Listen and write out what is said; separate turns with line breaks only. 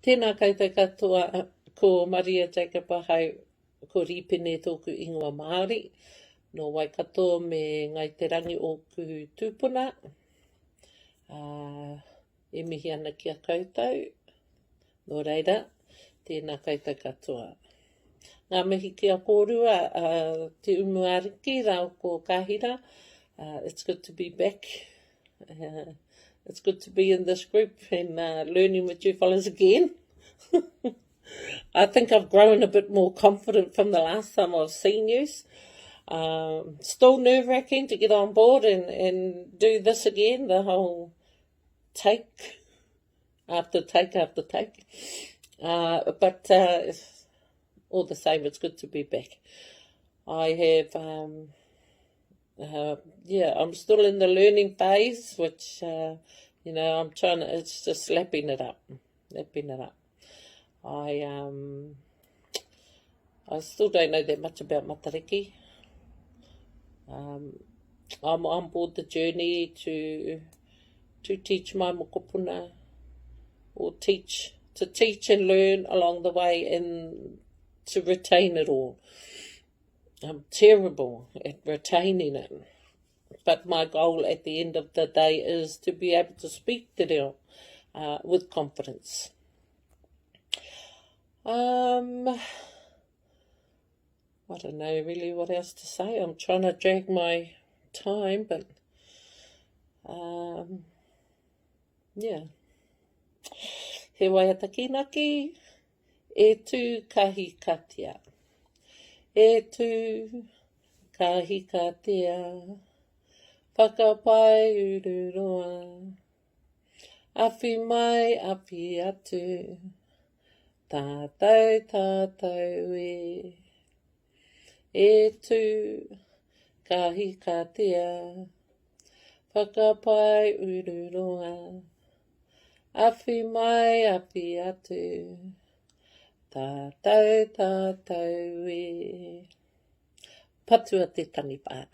Tēnā koutou katoa, ko Maria Whakapakari ko Riipene tōku ingoa Māori. No Waikato me ngai te rangi o ku tūpuna. E mihi ana ki a koutou. No reira, tēnā koutou katoa. Ngā mihi ki a kōrua, te umuariki rau ko kahira. It's good to be back. It's good to be in this group and learning with you fellas again. I think I've grown a bit more confident from the last time I've seen you. Still nerve-wracking to get on board and do this again, the whole take after take after take. But all the same, it's good to be back. I have, I'm still in the learning phase, which, I'm trying to, it's just lapping it up. I still don't know that much about Matariki. I'm on board the journey to teach my mokopuna, or to teach and learn along the way and to retain it all. I'm terrible at retaining it. But my goal at the end of the day is to be able to speak te reo with confidence. I don't know really what else to say. I'm trying to drag my time, but He waiatakinaki, e tū kahi katia. E tū kahi katia, whakapai ururoa. Awhi mai, awhi atu, tātou e. E tū kahi katia, whakapai ururoa. Awhi mai, awhi atu, tātou e. Patua te tangi pā.